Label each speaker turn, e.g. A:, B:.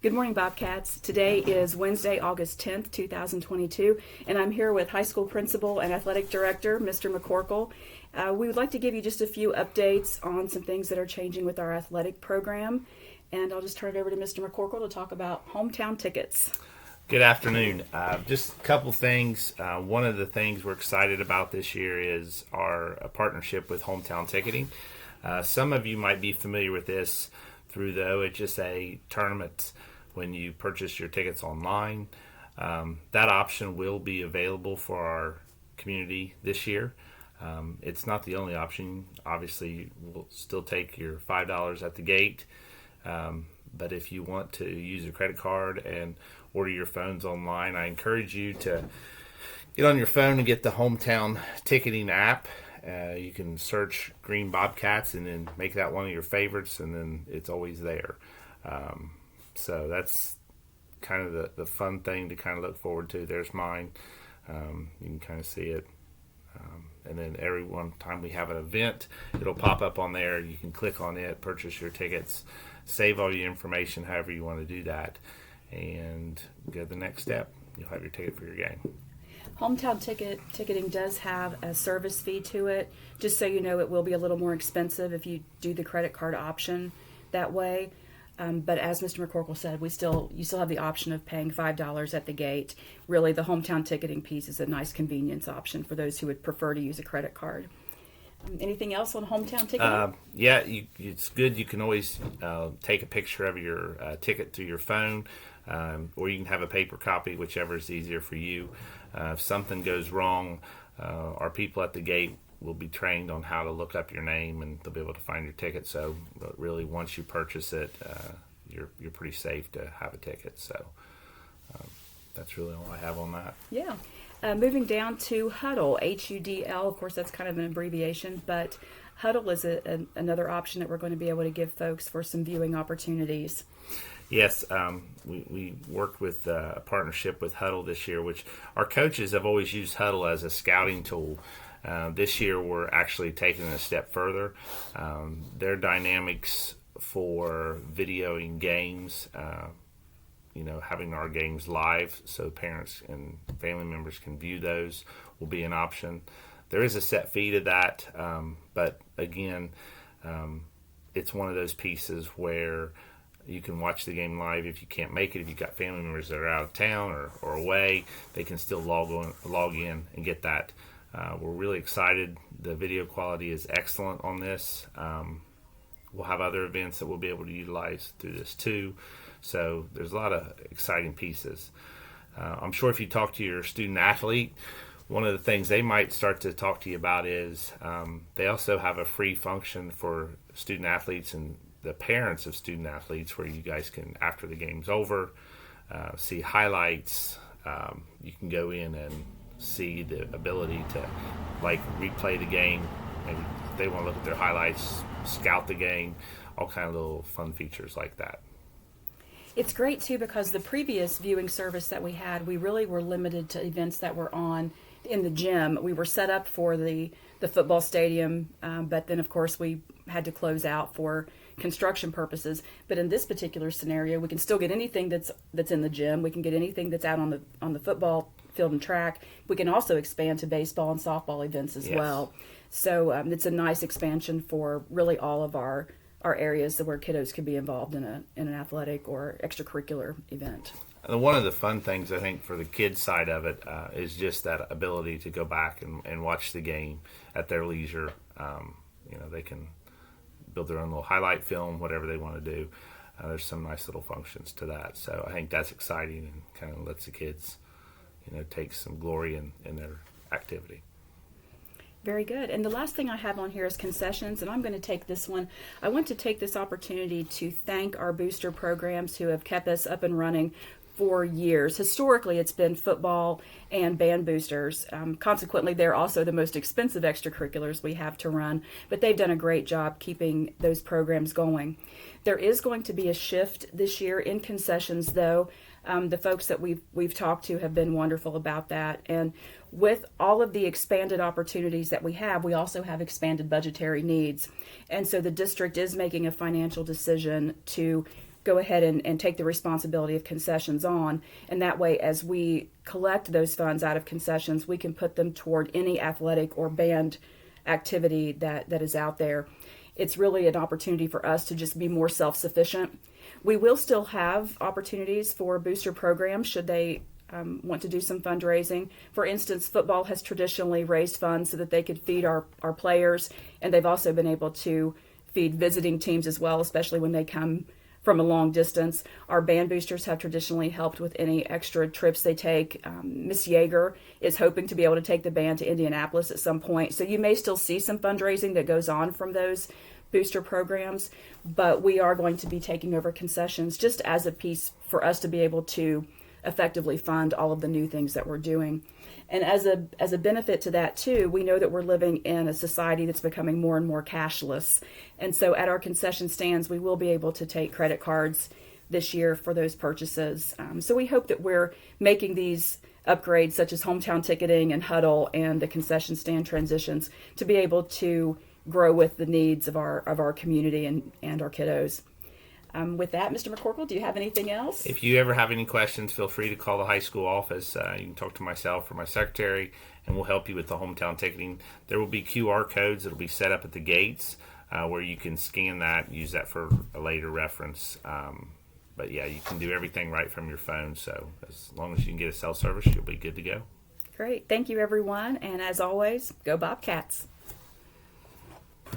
A: Good morning, Bobcats. Today is Wednesday, August 10th, 2022, and I'm here with High School Principal and Athletic Director, Mr. McCorkle. We would like to give you just a few updates on some things that are changing with our athletic program, and I'll just turn it over to Mr. McCorkle to talk about hometown tickets.
B: Good afternoon. Just a couple things. One of the things we're excited about this year is our partnership with Hometown Ticketing. Some of you might be familiar with this through the OHSA tournament when you purchase your tickets online. That option will be available for our community this year. It's not the only option. Obviously, we'll still take your $5 at the gate. But if you want to use a credit card and order your phones online, I encourage you to get on your phone and get the Hometown Ticketing app. You can search Green Bobcats and then make that one of your favorites, and then it's always there. So that's kind of the fun thing to kind of look forward to. There's mine. You can kind of see it. And then every one time we have an event, it'll pop up on there. You can click on it, purchase your tickets, save all your information however you want to do that, and go to the next step. You'll have your ticket for your game.
A: Hometown ticketing does have a service fee to it. Just so you know, it will be a little more expensive if you do the credit card option that way. But as Mr. McCorkle said, you still have the option of paying $5 at the gate. Really, the hometown ticketing piece is a nice convenience option for those who would prefer to use a credit card. Anything else on hometown ticketing?
B: It's good. You can always take a picture of your ticket to your phone, or you can have a paper copy, whichever is easier for you. If something goes wrong, our people at the gate will be trained on how to look up your name, and they'll be able to find your ticket. So really, once you purchase it, you're pretty safe to have a ticket. So that's really all I have on that.
A: Yeah. Moving down to HUDL, HUDL. Of course, that's kind of an abbreviation, but HUDL is another option that we're going to be able to give folks for some viewing opportunities.
B: Yes, we worked with a partnership with HUDL this year, which our coaches have always used HUDL as a scouting tool. This year, we're actually taking it a step further. Their dynamics for videoing games, having our games live so parents and family members can view those will be an option. There is a set fee to that, but again, it's one of those pieces where you can watch the game live if you can't make it. If you've got family members that are out of town or away, they can still log in and get that. We're really excited. The video quality is excellent on this. We'll have other events that we'll be able to utilize through this too. So there's a lot of exciting pieces. I'm sure if you talk to your student athlete, one of the things they might start to talk to you about is they also have a free function for student athletes and the parents of student athletes where you guys can, after the game's over, see highlights. You can go in and see the ability to replay the game. Maybe if they want to look at their highlights, scout the game, all kind of little fun features like that.
A: It's great too because the previous viewing service that we had, we really were limited to events that were on in the gym. We were set up for the football stadium, but then of course we had to close out for construction purposes. But in this particular scenario, we can still get anything that's in the gym. We can get anything that's out on the football field and track. We can also expand to baseball and softball events as well. So it's a nice expansion for really all of our areas where kiddos could be involved in an athletic or extracurricular event.
B: And one of the fun things, I think, for the kids side of it is just that ability to go back and watch the game at their leisure. They can build their own little highlight film, whatever they want to do. There's some nice little functions to that. So I think that's exciting and kind of lets the kids, take some glory in their activity.
A: Very good. And the last thing I have on here is concessions, and I'm going to take this one. I want to take this opportunity to thank our booster programs who have kept us up and running for years. Historically, it's been football and band boosters. Consequently, they're also the most expensive extracurriculars we have to run, but they've done a great job keeping those programs going. There is going to be a shift this year in concessions, though. The folks that we've talked to have been wonderful about that. And with all of the expanded opportunities that we also have expanded budgetary needs. And so the district is making a financial decision to go ahead and take the responsibility of concessions on. And that way, as we collect those funds out of concessions, we can put them toward any athletic or band activity that is out there. It's really an opportunity for us to just be more self-sufficient. We will still have opportunities for booster programs should they want to do some fundraising. For instance, football has traditionally raised funds so that they could feed our players, and they've also been able to feed visiting teams as well, especially when they come from a long distance. Our band boosters have traditionally helped with any extra trips they take. Miss Yeager is hoping to be able to take the band to Indianapolis at some point. So you may still see some fundraising that goes on from those booster programs, but we are going to be taking over concessions just as a piece for us to be able to effectively fund all of the new things that we're doing. And as a benefit to that too, we know that we're living in a society that's becoming more and more cashless. And so at our concession stands, we will be able to take credit cards this year for those purchases. So we hope that we're making these upgrades such as hometown ticketing and HUDL and the concession stand transitions to be able to grow with the needs of our community and our kiddos. With that, Mr. McCorkle, do you have anything else?
B: If you ever have any questions, feel free to call the high school office. You can talk to myself or my secretary, and we'll help you with the hometown ticketing. There will be QR codes that will be set up at the gates where you can scan that, use that for a later reference. But yeah, you can do everything right from your phone. So as long as you can get a cell service, you'll be good to go.
A: Great. Thank you, everyone. And as always, go Bobcats.